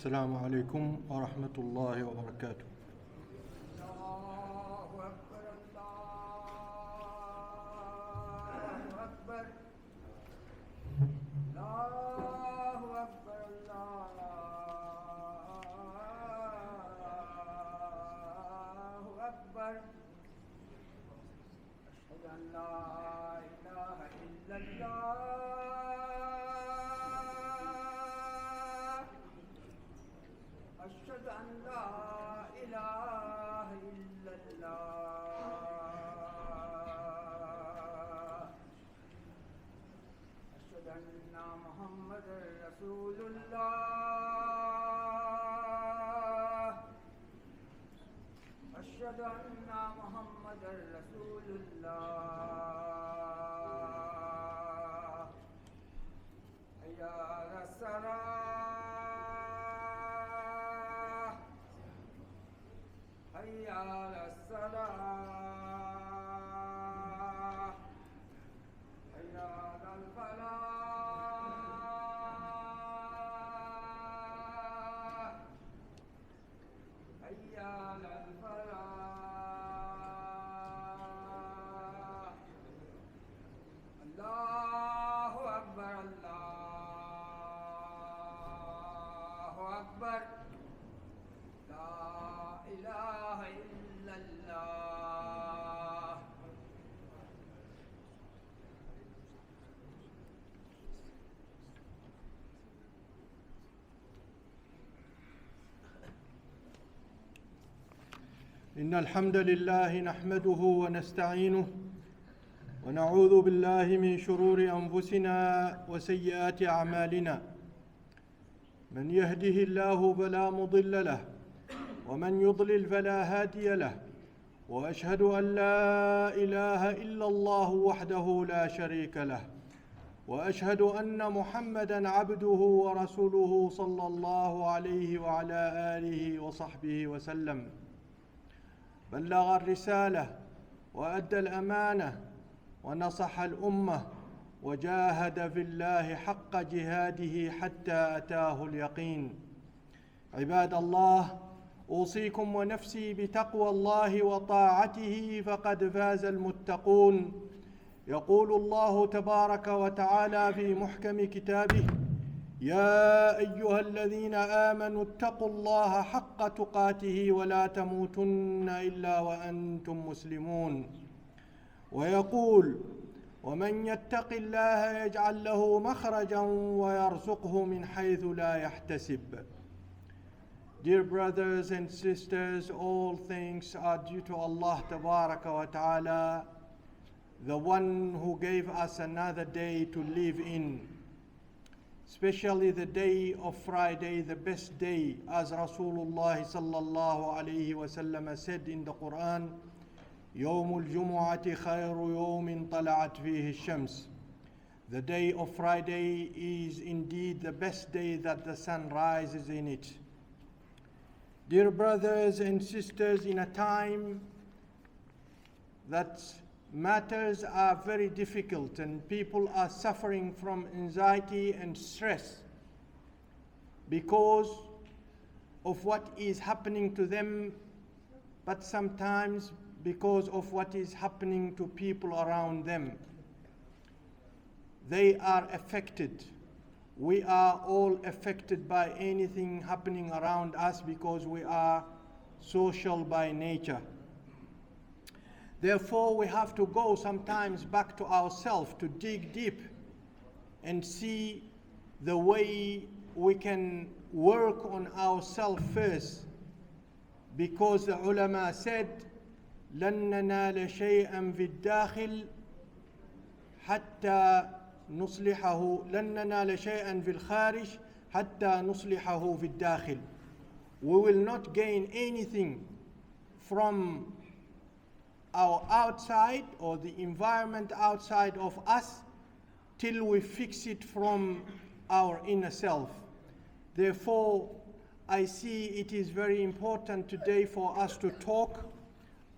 السلام عليكم ورحمة الله وبركاته. أشهد أن محمد رسول الله حي على الصلاة حي على الصلاة حي على الفلاح حي على الفلاح الله أكبر الله أكبر لا إله إلا الله. إن الحمد لله نحمده ونستعينه ونعوذ بالله من شرور أنفسنا وسيئات أعمالنا. من يهده الله فلا مضل له ومن يضلل فلا هادي له، وأشهد أن لا إله إلا الله وحده لا شريك له، وأشهد أن محمدًا عبده ورسوله صلى الله عليه وعلى آله وصحبه وسلم. بلغ الرسالة وأدى الأمانة ونصح الأمة وجاهد في الله حق جهاده حتى أتاه اليقين. عباد الله، أوصيكم ونفسي بتقوى الله وطاعته فقد فاز المتقون. يقول الله تبارك وتعالى في محكم كتابه: يا أيها الذين آمنوا اتقوا الله حق تقاته ولا تموتن إلا وأنتم مسلمون. ويقول: ومن يتق الله يجعل له مخرجا ويرزقه من حيث لا يحتسب. Dear brothers and sisters, all thanks are due to Allah Tabaraka wa Ta'ala, the one who gave us another day to live in, especially the day of Friday, the best day, as Rasulullah sallallahu alayhi wa sallam said in the Quran: يوم الجمعة خير يوم طلعت فيه الشمس. The day of Friday is indeed the best day that the sun rises in it. Dear brothers and sisters, in a time that matters are very difficult and people are suffering from anxiety and stress because of what is happening to them, but sometimes because of what is happening to people around them. They are affected. We are all affected by anything happening around us because we are social by nature. Therefore, we have to go sometimes back to ourselves to dig deep and see the way we can work on ourselves first, because the ulama said, لن ننال شيئا في الداخل حتى نصلحه لن ننال شيئا في الخارج حتى نصلحه في الداخل. We will not gain anything from our outside or the environment outside of us till we fix it from our inner self. Therefore, I see it is very important today for us to talk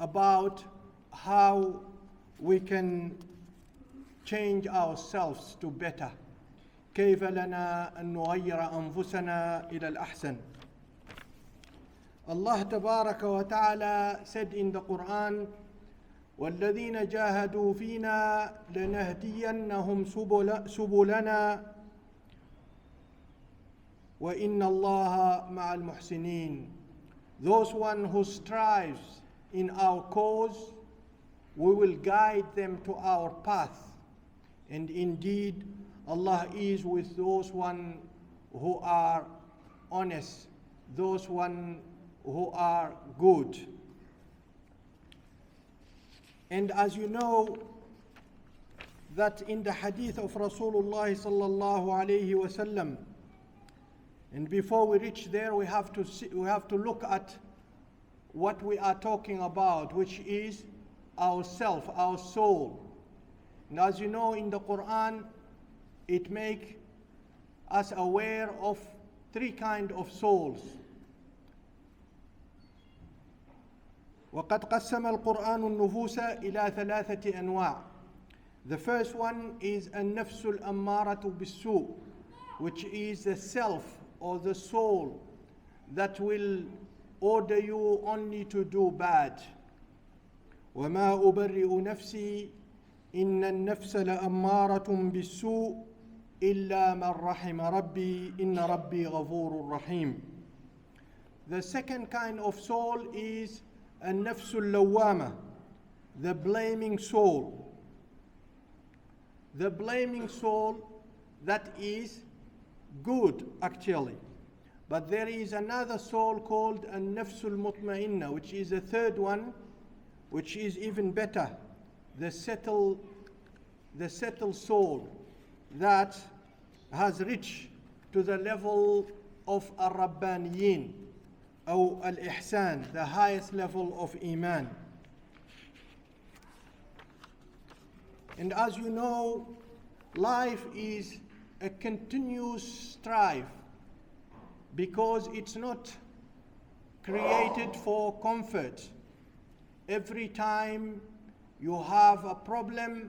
about how we can change ourselves to better. كيف لنا أن نغير أنفسنا إلى الأحسن. Allah Tabaraka wa Ta'ala said in the Quran, وَالَّذِينَ جَاهَدُوا فِينَا لَنَهْدِيَنَّهُمْ سُبُلَنَا وَإِنَّ اللَّهَ مَعَ الْمُحْسِنِينَ. Those one who strives in our cause, we will guide them to our path. And indeed, Allah is with those one who are honest, those one who are good. And as you know, that in the hadith of Rasulullah sallallahu alayhi wasallam, and before we reach there, we have to look at what we are talking about, which is our self, our soul. And as you know, in the Quran, it makes us aware of three kinds of souls. وقد قسم القرآن النفوس إلى ثلاثة أنواع. The first one is النفس الأمارة بالسوء, which is the self or the soul that will order you only to do bad. وما أبرئ نفسي إن النفس لأمارة بالسوء إلا من رحم ربي إن ربي غفور رحيم. The second kind of soul is النفس اللوامة, the blaming soul. The blaming soul, that is good actually. But there is another soul called النفس المطمئنة, which is the third one, which is even better, the settled soul that has reached to the level of الربانيين أو الإحسان, the highest level of Iman. And as you know, life is a continuous strive, because it's not created for comfort. Every time you have a problem,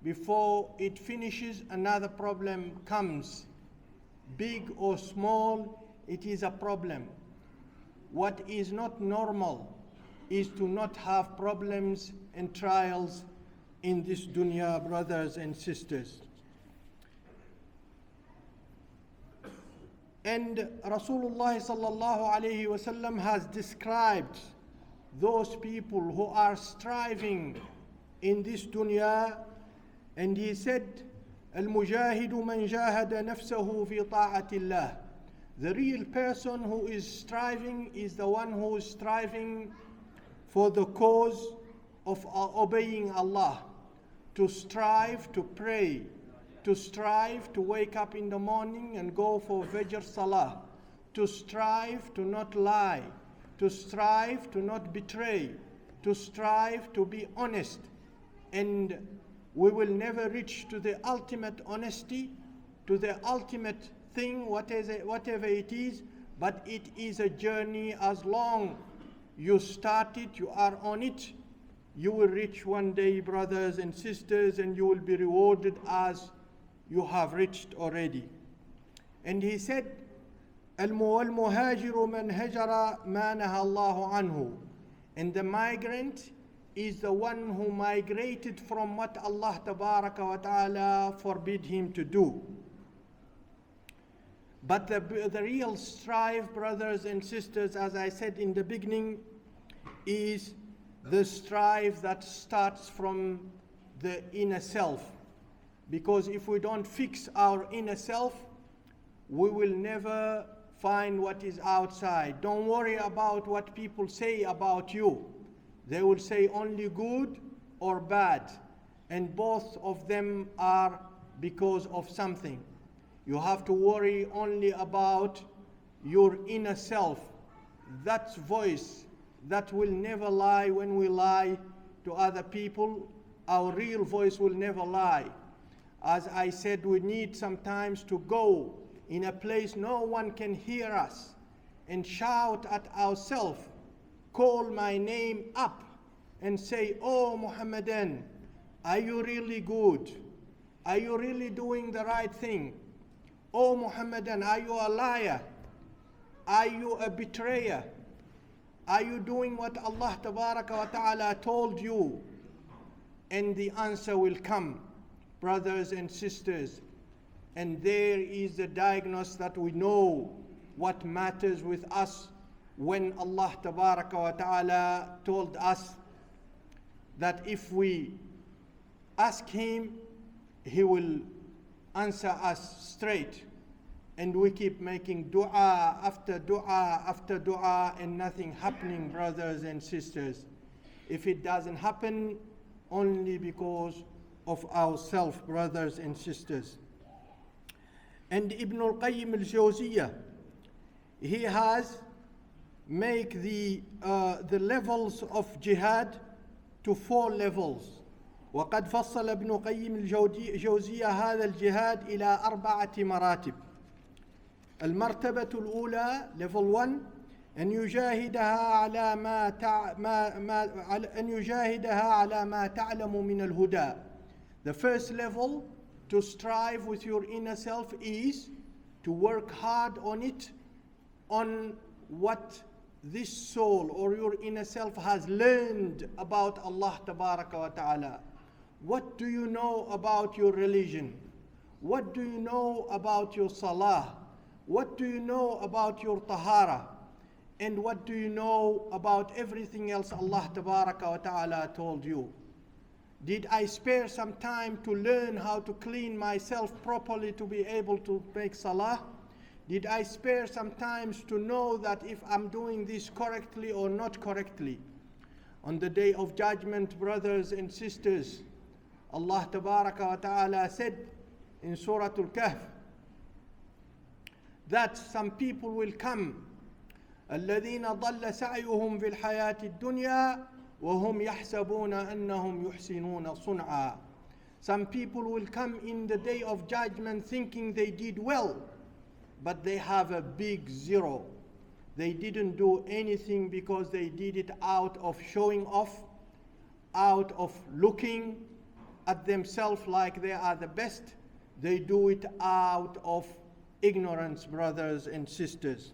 before it finishes, another problem comes. Big or small, it is a problem. What is not normal is to not have problems and trials in this dunya, brothers and sisters. And Rasulullah sallallahu alayhi wasallam has described those people who are striving in this dunya, and he said, المجاهد من جاهد نفسه في طاعة الله. The real person who is striving is the one who is striving for the cause of obeying Allah, to strive to pray, to strive to wake up in the morning and go for Fajr Salah, to strive to not lie, to strive to not betray, to strive to be honest. And we will never reach to the ultimate honesty, to the ultimate thing, whatever it is, but it is a journey. As long you start it, you are on it, you will reach one day, brothers and sisters, and you will be rewarded as you have reached already. And he said, المهاجر من هجر ما نهى الله عنه. And the migrant is the one who migrated from what Allah Tabaraka wa Ta'ala forbid him to do. But the real strive, brothers and sisters, as I said in the beginning, is the strive that starts from the inner self. Because if we don't fix our inner self, we will never find what is outside. Don't worry about what people say about you. They will say only good or bad, and both of them are because of something. You have to worry only about your inner self, that voice that will never lie. When we lie to other people, our real voice will never lie. As I said, we need sometimes to go in a place no one can hear us and shout at ourselves, call my name up and say, oh Mohamaden, are you really good? Are you really doing the right thing? "O Muhammadan, are you a liar? Are you a betrayer? Are you doing what Allah Tabaraka wa Ta'ala told you?" And the answer will come, brothers and sisters. And there is the diagnosis that we know what matters with us when Allah Tabaraka wa Ta'ala told us that if we ask Him, He will answer us straight. And we keep making dua after dua after dua and nothing happening, brothers and sisters. If it doesn't happen, only because of ourselves, brothers and sisters. And Ibn al-Qayyim al-Jawziyah, he has make the levels of jihad to 4 levels. وقد فصل ابن قيم الجوزية هذا الجهاد إلى 4 مراتب. المرتبة الأولى level 1 أن يجاهدها على ما تعلم من الهدى. The first level, to strive with your inner self, is to work hard on it, on what this soul or your inner self has learned about Allah Tabaraka wa Ta'ala. What do you know about your religion? What do you know about your salah? What do you know about your tahara? And what do you know about everything else Allah Tabaraka wa Ta'ala told you? Did I spare some time to learn how to clean myself properly to be able to make salah? Did I spare some time to know that if I'm doing this correctly or not correctly? On the day of judgment, brothers and sisters, Allah Tabaraka wa Ta'ala said in Surah Al-Kahf that some people will come, الذين ضل سعيهم في الحياة الدنيا وهم يحسبون أنهم يحسنون صنعا. Some people will come in the day of judgment thinking they did well, but they have a big 0. They didn't do anything because they did it out of showing off, out of looking at themselves like they are the best. They do it out of ignorance, brothers and sisters.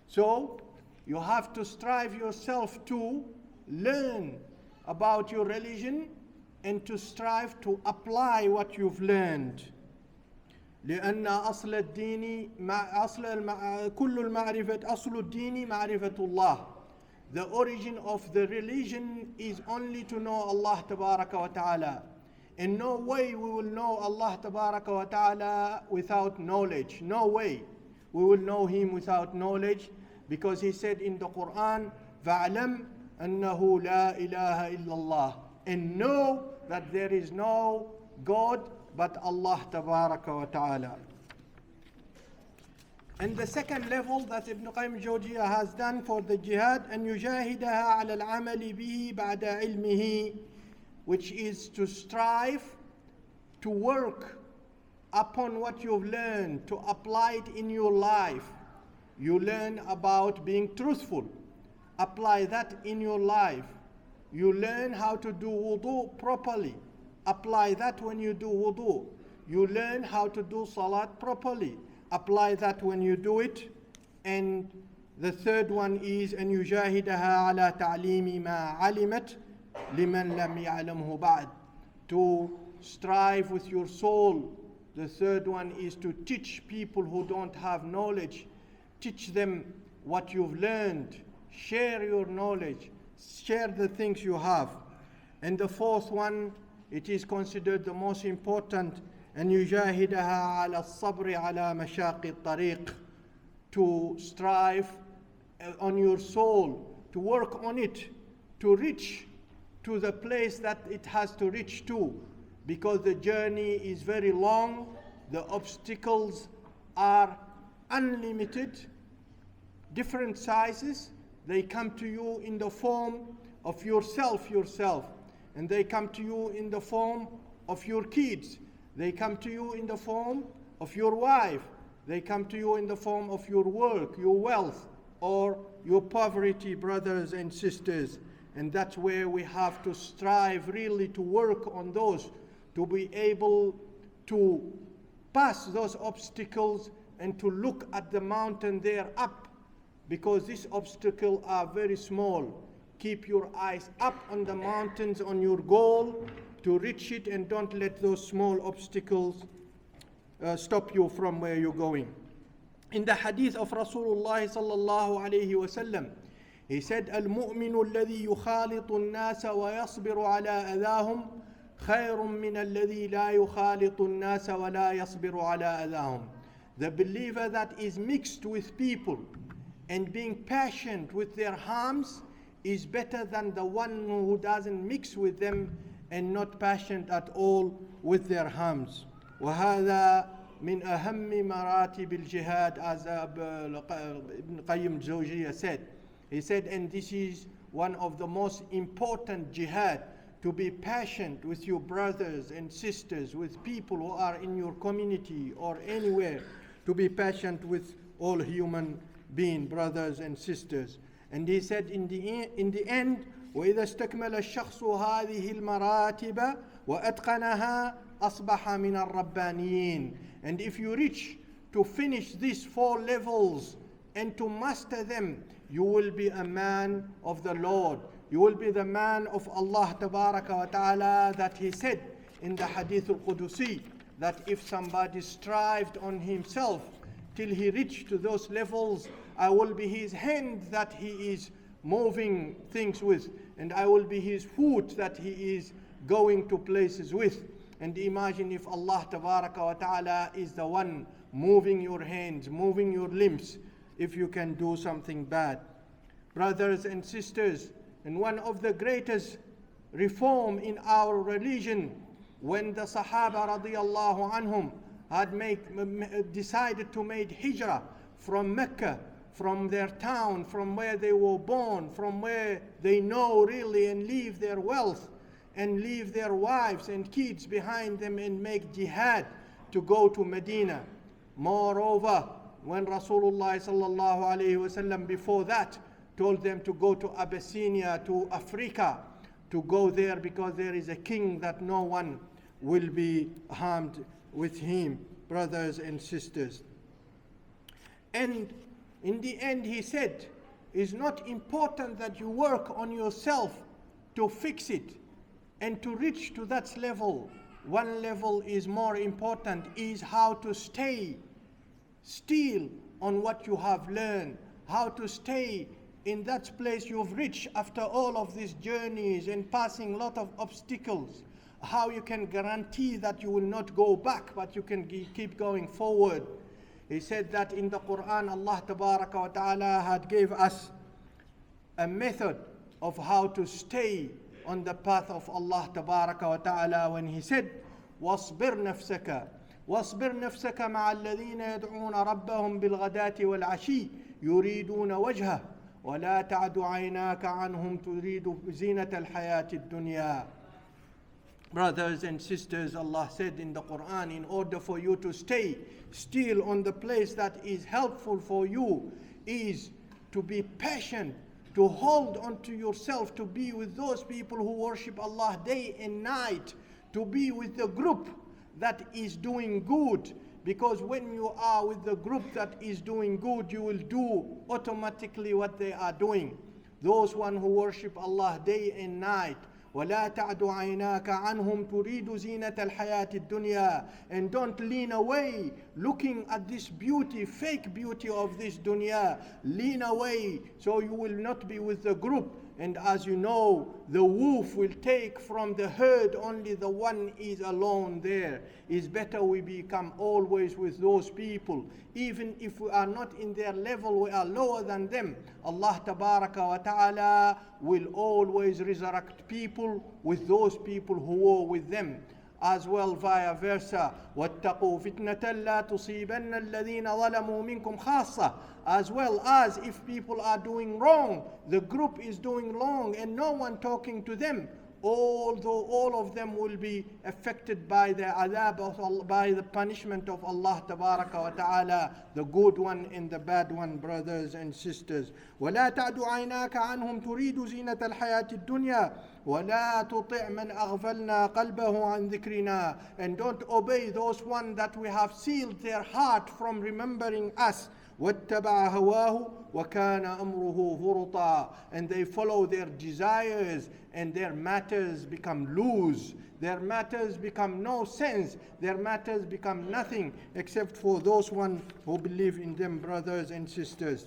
So you have to strive yourself to learn about your religion and to strive to apply what you've learned. لأن أصل الدين كل المعرفة أصل الدين معرفة الله. The origin of the religion is only to know Allah Tabaraka wa Ta'ala. In no way we will know Allah Tabaraka wa Ta'ala without knowledge. No way we will know Him without knowledge, because He said in the Quran, فَاعْلَمْ أَنَّهُ لَا إِلَهَ إِلَّا اللَّهِ, and know that there is no God but Allah Tabaraka wa Ta'ala. And the second level that Ibn Qayyim Jawziyah has done for the jihad, أن يجاهدها على العمل به بعد علمه, which is to strive to work upon what you've learned, to apply it in your life. You learn about being truthful, apply that in your life. You learn how to do wudu properly, apply that when you do wudu. You learn how to do salat properly, apply that when you do it. And the third one is أن يجاهدها على تعليم ما علمت لمن لم يعلمه بعد, to strive with your soul. The third one is to teach people who don't have knowledge. Teach them what you've learned. Share your knowledge. Share the things you have. And the fourth one, it is considered the most important, أن يجاهدها على الصبر على مشاق الطريق, to strive on your soul, to work on it, to reach to the place that it has to reach to, because the journey is very long, the obstacles are unlimited, different sizes. They come to you in the form of yourself, and they come to you in the form of your kids. They come to you in the form of your wife. They come to you in the form of your work, your wealth, or your poverty, brothers and sisters. And that's where we have to strive really to work on those, to be able to pass those obstacles and to look at the mountain there up, because these obstacles are very small. Keep your eyes up on the mountains, on your goal to reach it, and don't let those small obstacles stop you from where you're going. In the hadith of Rasulullah sallallahu alayhi wa sallam, he said, المؤمن الذي يخالط الناس ويصبر على أذاهم خير من الذي لا يخالط الناس ولا يصبر على أذاهم. The believer that is mixed with people and being patient with their harms is better than the one who doesn't mix with them and not patient at all with their harms. وهذا من أهم مراتب الجهاد, as Ibn Qayyim al-Jawziyya said. He said, and this is one of the most important jihad, to be patient with your brothers and sisters, with people who are in your community or anywhere, to be patient with all human beings, brothers and sisters. And he said in the end, وإذا استكمل الشخص هذه المراتب وأتقنها أصبح من الربانيين. And if you reach to finish these 4 levels and to master them, you will be a man of the Lord. You will be the man of Allah Tabaraka wa Ta'ala, that he said in the Hadith al-Qudusi, that if somebody strived on himself till he reached to those levels, I will be his hand that he is moving things with, and I will be his foot that he is going to places with. And imagine if Allah Tabaraka wa Ta'ala is the one moving your hands, moving your limbs, if you can do something bad. Brothers and sisters, and one of the greatest reform in our religion, when the Sahaba radiyallahu anhum had decided to make hijrah from Mecca, from their town, from where they were born, from where they know really, and leave their wealth and leave their wives and kids behind them and make jihad to go to Medina. Moreover, when Rasulullah sallallahu alayhi wasallam before that told them to go to Abyssinia, to Africa, to go there because there is a king that no one will be harmed with him, brothers and sisters. And in the end he said, it's not important that you work on yourself to fix it and to reach to that level. One level is more important, is how to stay still on what you have learned, how to stay in that place you've reached after all of these journeys and passing a lot of obstacles, how you can guarantee that you will not go back, but you can keep going forward. He said that in the Quran, Allah Tabaraka wa Ta'ala had gave us a method of how to stay on the path of Allah Tabaraka wa Ta'ala, when he said, وَاصْبِرْ نَفْسَكَ وَاصْبِرْ نَفْسَكَ مَعَ الَّذِينَ يَدْعُونَ رَبَّهُمْ بِالْغَدَاةِ وَالْعَشِيِّ يُرِيدُونَ وَجْهَهُ وَلَا تَعْدُ عَيْنَاكَ عَنْهُمْ تُرِيدُ زِينَةَ الْحَيَاةِ الدُّنْيَا. Brothers and sisters, Allah said in the Quran, in order for you to stay still on the place that is helpful for you, is to be patient, to hold on to yourself, to be with those people who worship Allah day and night, to be with the group that is doing good. Because when you are with the group that is doing good, you will do automatically what they are doing. Those one who worship Allah day and night, وَلَا تَعْدُ عَيْنَاكَ عَنْهُمْ تُرِيدُ زِينَةَ الْحَيَاةِ الدُّنْيَا. And don't lean away looking at this beauty, fake beauty of this dunya. Lean away so you will not be with the group. And as you know, the wolf will take from the herd, only the one is alone there. It's better we become always with those people. Even if we are not in their level, we are lower than them. Allah Tabaraka wa Ta'ala will always resurrect people with those people who were with them. As well, vice versa. وَاتَّقُوا فِتْنَةً لَا تُصِيبَنَّ الَّذِينَ ظَلَمُوا مِنْكُمْ خَاصَّةً. As well as if people are doing wrong, the group is doing wrong and no one talking to them, although all of them will be affected by the adab of Allah, by the punishment of Allah tabaraka wa ta'ala, the good one and the bad one, brothers and sisters. وَلَا تَعْدُ عَيْنَاكَ عَنْهُمْ تُرِيدُ زِينَةَ الْحَيَاةِ الدُّنْيَا وَلَا تُطِعْ مَنْ أَغْفَلْنَا قَلْبَهُ عَنْ ذِكْرِنَا. And don't obey those one that we have sealed their heart from remembering us. وَاتَّبَعَ هَوَاهُ وَكَانَ أَمْرُهُ فُرُطًا. And they follow their desires, and their matters become loose. Their matters become no sense. Their matters become nothing except for those one who believe in them, brothers and sisters.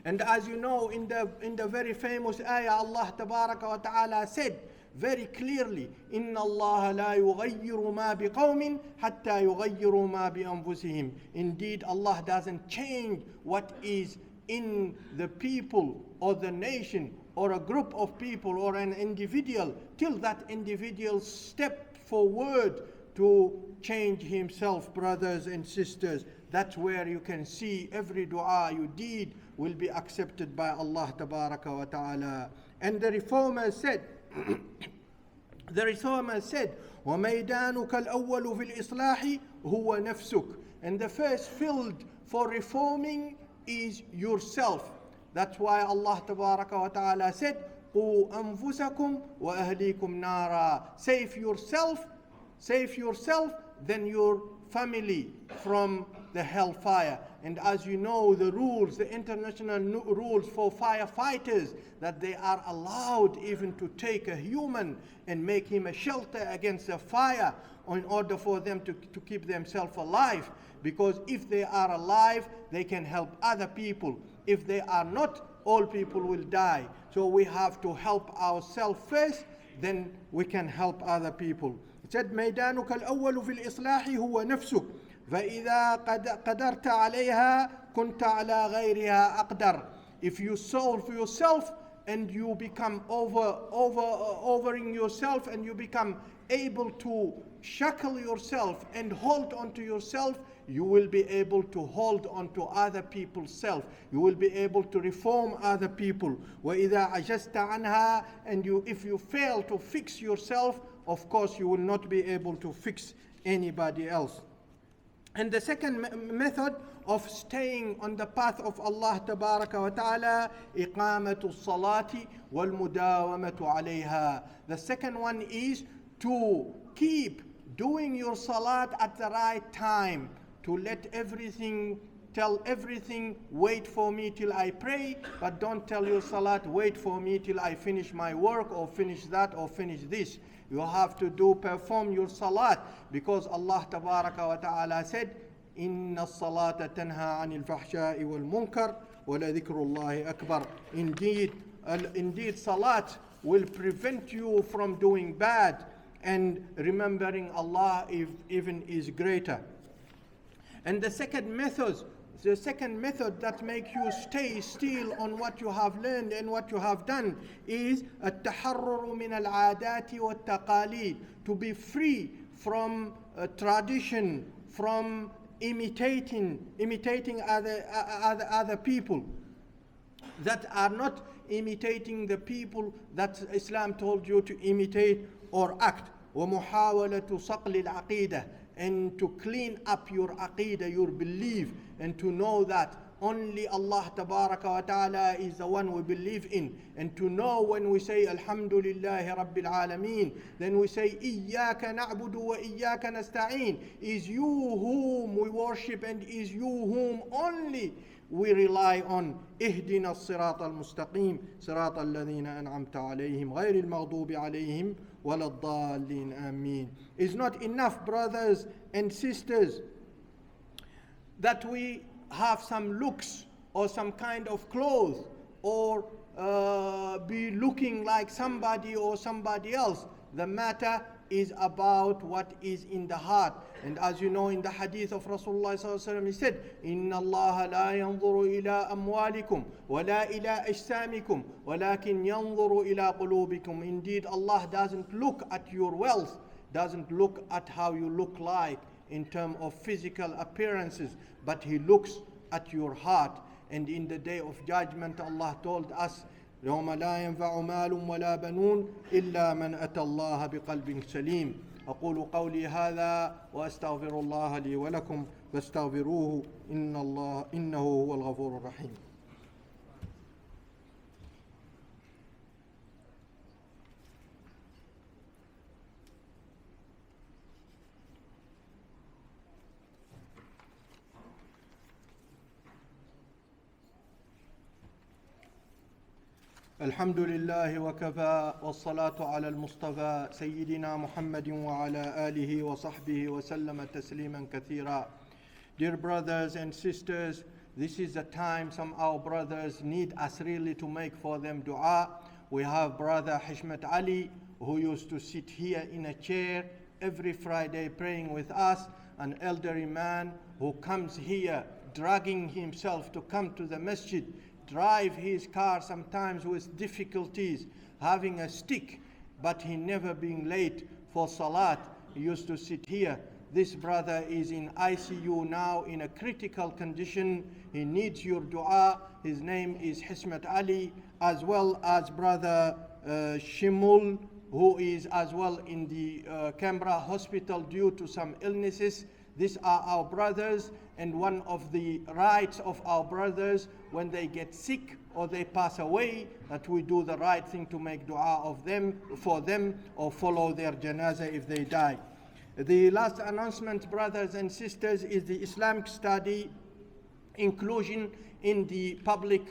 And as you know, in the very famous ayah, Allah Tabaraka wa Ta'ala said very clearly, إِنَّ اللَّهَ لَا يُغَيِّرُ مَا بِقَوْمٍ حَتَّى يُغَيِّرُوا مَا بِأَنفُسِهِمْ. Indeed, Allah doesn't change what is in the people or the nation or a group of people or an individual till that individual step forward to change himself, brothers and sisters. That's where you can see every dua you did will be accepted by Allah Tabaraka wa Ta'ala. And the Reformer said, وَمَيْدَانُكَ الْأَوَّلُ فِي الْإِصْلَاحِ هُوَ نَفْسُكَ. And the first field for reforming is yourself. That's why Allah Tabaraka wa Ta'ala said, قُوا أَنفُسَكُمْ وَأَهْلِيكُمْ نَارًا. Save yourself, then your family from the hellfire. And as you know, the rules, the international rules for firefighters, that they are allowed even to take a human and make him a shelter against a fire in order for them to keep themselves alive. Because if they are alive, they can help other people. If they are not, all people will die. So we have to help ourselves first, then we can help other people. It said, ميدانك الأول في الإصلاح هو نفسك فإذا قدرت عليها كنت على غيرها أقدر. If you solve yourself and you become overing yourself and you become able to shackle yourself and hold on to yourself, you will be able to hold on to other people's self. You will be able to reform other people. وَإِذَا عَجَزْتَ عَنْهَا. And if you fail to fix yourself, of course you will not be able to fix anybody else. And the second method of staying on the path of Allah Tabaraka wa Ta'ala, إِقَامَةُ الصَّلَاةِ وَالْمُدَاوَمَةُ عَلَيْهَا. The second one is to keep doing your salat at the right time, to tell everything, wait for me till I pray, but don't tell your salat, wait for me till I finish my work or finish that or finish this. You have to perform your salat, because Allah Tabaraka wa Ta'ala said, إِنَّ الصَّلَاةَ تَنْهَى عَنِ الْفَحْشَاءِ وَالْمُنْكَرِ وَلَذِكْرُ اللَّهِ أَكْبَرُ. Indeed, salat will prevent you from doing bad, and remembering Allah even is greater. And the second method that makes you stay still on what you have learned and what you have done is التحرر من العادات والتقاليد. To be free from tradition, from imitating other people that are not imitating the people that Islam told you to imitate or act. ومحاولة صقل العقيدة. And to clean up your aqidah, your belief, and to know that only Allah Tabaraka wa Ta'ala is the one we believe in. And to know when we say Alhamdulillahi Rabbil Alameen, then we say Iyyaka na'budu wa Iyyaka nasta'een. Is you whom we worship and is you whom only we rely on. Ihdina as-sirata al-mustaqim, sirata alladhina an'amta alayhim, ghayri al-maghdubi alayhim, wala ad-dallin, ameen. It's not enough, brothers and sisters, that we have some looks or some kind of clothes or be looking like somebody or somebody else. The matter is about what is in the heart. And as you know, in the hadith of Rasulullah sallallahu alaihi wasallam, he said, "Inna Allah la yanzuru ila amwalikum, wa la ila ajsamikum, walakin yanzuru ila qulubikum." Indeed, Allah doesn't look at your wealth, doesn't look at how you look like in terms of physical appearances, but He looks at your heart. And in the day of judgment, Allah told us يوم لا ينفع مال ولا بنون إلا من أتى الله بقلب سليم. أقول قولي هذا وأستغفر الله لي ولكم فاستغفروه إنه هو الغفور الرحيم. الحمد لله وكفى والصلاة على المصطفى سيدنا محمد وعلى آله وصحبه وسلم تسليما كثيرا. Dear brothers and sisters, this is the time some of our brothers need us really to make for them dua. We have brother Hishmat Ali who used to sit here in a chair every Friday praying with us, an elderly man who comes here dragging himself to come to the masjid, drive his car sometimes with difficulties, having a stick, but he never being late for salat. He used to sit here. This brother is in ICU now in a critical condition. He needs your dua. His name is Hishmat Ali, as well as brother Shimul, who is as well in the Canberra hospital due to some illnesses. These are our brothers, and one of the rights of our brothers when they get sick or they pass away, that we do the right thing to make dua of them, for them, or follow their janazah if they die. The last announcement, brothers and sisters, is the Islamic study inclusion in the public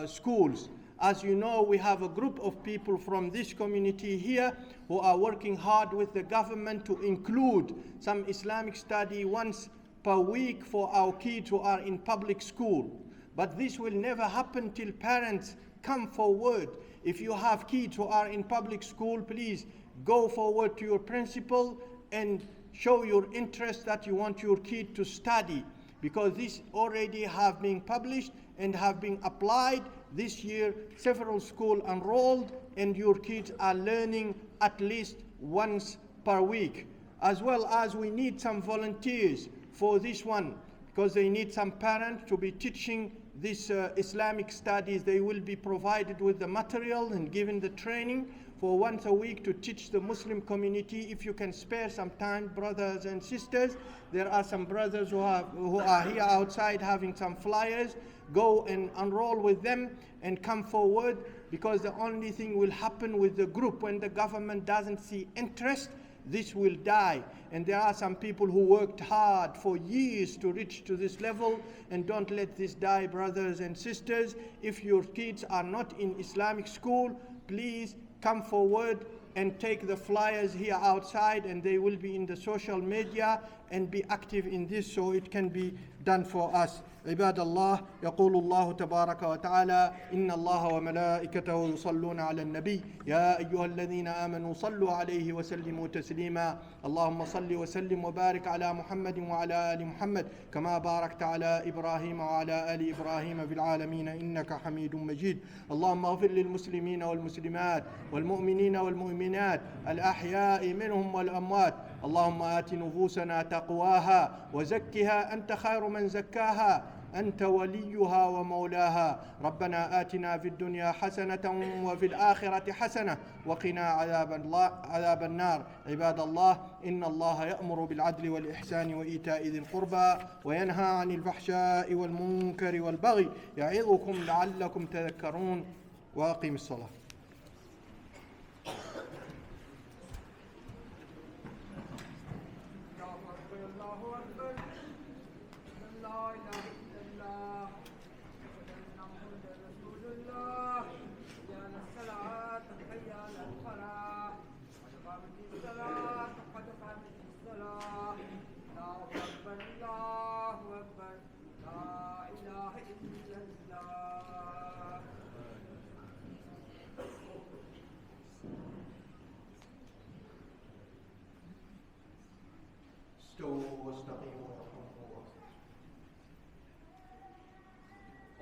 schools. As you know, we have a group of people from this community here who are working hard with the government to include some Islamic study once per week for our kids who are in public school. But this will never happen till parents come forward. If you have kids who are in public school, please go forward to your principal and show your interest that you want your kid to study, because this already have been published and have been applied. This year, several schools enrolled, and your kids are learning at least once per week. As well as we need some volunteers for this one, because they need some parents to be teaching this Islamic studies. They will be provided with the material and given the training for once a week to teach the Muslim community. If you can spare some time, brothers and sisters, there are some brothers who are here outside having some flyers. Go and enroll with them and come forward, because the only thing will happen with the group, when the government doesn't see interest, this will die. And there are some people who worked hard for years to reach to this level, and don't let this die, brothers and sisters. If your kids are not in Islamic school, please come forward and take the flyers here outside, and they will be in the social media, and be active in this so it can be done for us. عباد الله، يقول الله تبارك وتعالى: إن الله وملائكته يصلون على النبي يا أيها الذين آمنوا صلوا عليه وسلموا تسليما. اللهم صل وسلم وبارك على محمد وعلى آل محمد كما باركت على إبراهيم وعلى آل إبراهيم في العالمين إنك حميد مجيد. اللهم اغفر للمسلمين والمسلمات والمؤمنين والمؤمنات الأحياء منهم والأموات. اللهم آت نفوسنا تقواها وزكها أنت خير من زكاها أنت وليها ومولاها. ربنا آتنا في الدنيا حسنة وفي الآخرة حسنة وقنا عذاب النار. عباد الله، إن الله يأمر بالعدل والإحسان وإيتاء ذي القربى وينهى عن الفحشاء والمنكر والبغي يعظكم لعلكم تذكرون. وأقم الصلاة.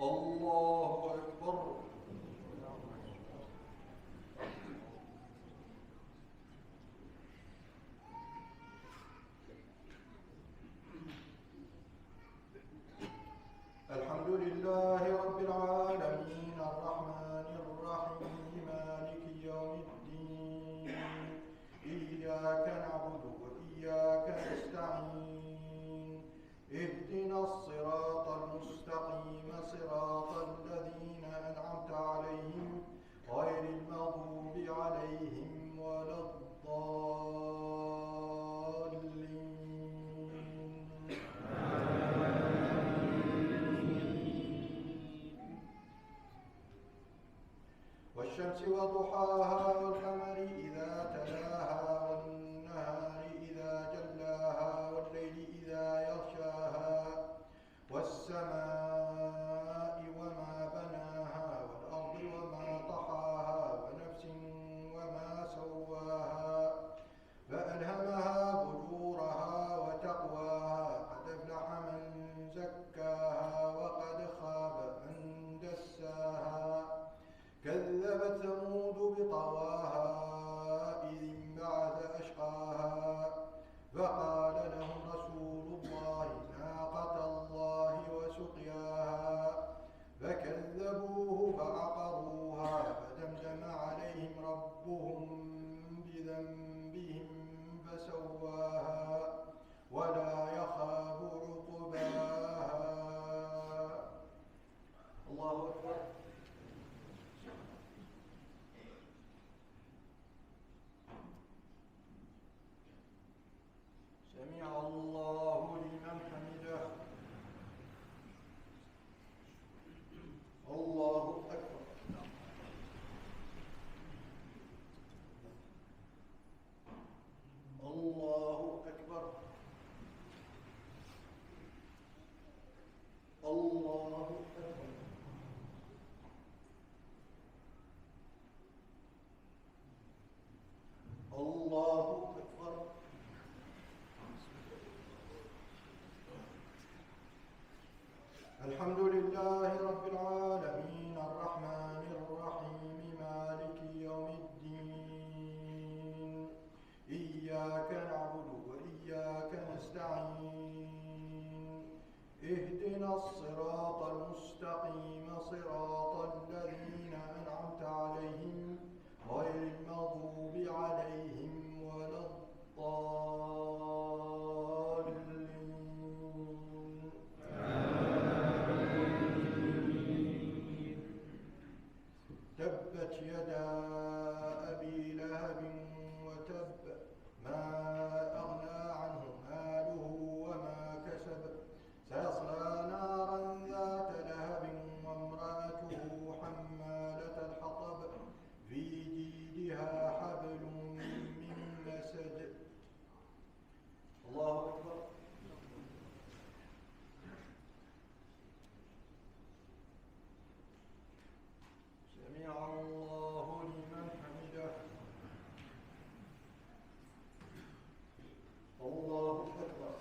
الله أكبر. الحمد لله رب العالمين الرحمن الرحيم الصراط المستقيم صراط الذين أنعمت عليهم غير المغضوب عليهم ولا الضالين. والشمس وضحاها والقمر إذا تلاها والنهار إذا جلاها والليل إذا يغشاها والسماء وما بناها والأرض وما طحاها ونفس وما سواها فألهمها فجورها وتقواها قد أفلح من زكاها وقد خاب من دساها كذبت ثمود بطغواها إذ انبعث أشقاها فقال لهم رسول الله ناقة الله وسقياها فكذبوه فعقروها فدمدم عليهم ربهم بذنبهم فسواها ولا يخاف عقباها. الله أكبر. سمع الله لمن حمده. الله أكبر. الله أكبر. الله أكبر. الله أكبر. الحمد لله رب العالمين الرحمن الرحيم مالك يوم الدين إياك نعبد وإياك نستعين اهدنا الصراط المستقيم صراط الذين أنعمت عليهم غير المغضوب عليهم ولا الضالين. تبت يدا أبي لهب وتب ما أغنى عنه ماله وما كسب سيصلى نارا ذات لهب وامرأته حمالة الحطب في جيدها حبل من مسد. الله أكبر. سمع الله لمن حمده. الله أكبر.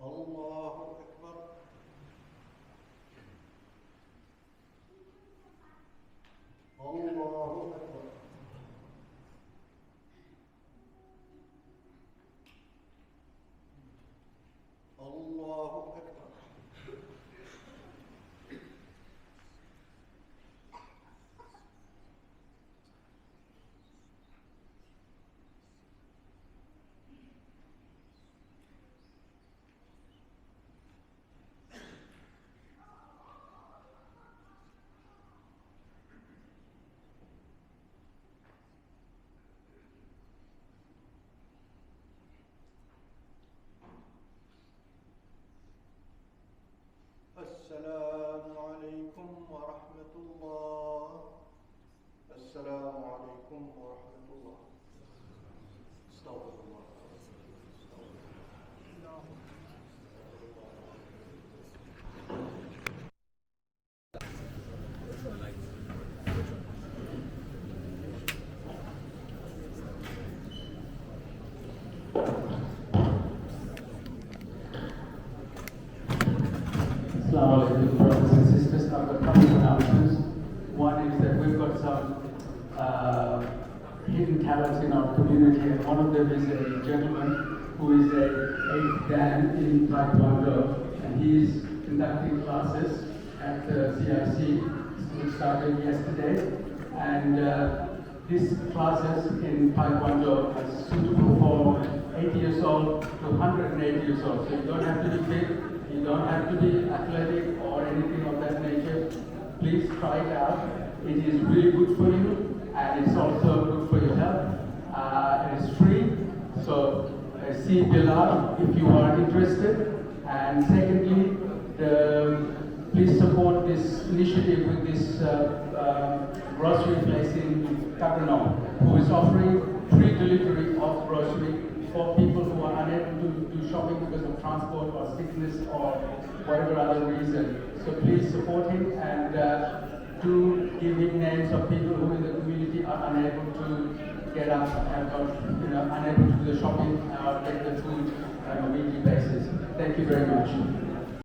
الله أكبر. الله أكبر. الله أكبر. السلام عليكم ورحمة الله. السلام عليكم ورحمة الله. استغفر الله. Assalamu alaikum, brothers and sisters. I've got a couple of announcements. One is that we've got some hidden talents in our community, and one of them is a gentleman who is a 8th Dan in Taekwondo, and he is conducting classes at the CIC, which started yesterday, and these classes in Taekwondo are suitable for 80 years old to 180 years old. So you don't have to be fit, you don't have to be athletic or anything of that nature. Please try it out. It is really good for you, and it's also good for your health. It is free, so see below if you are interested. And secondly, please support this initiative with this grocery place in Kapanong, who is offering free delivery of grocery for people who are unable to do shopping because of transport or sickness or whatever other reason. So please support him and do give him names of people who in the community are unable to get up and unable to do the shopping or get the food on a weekly basis. Thank you very much.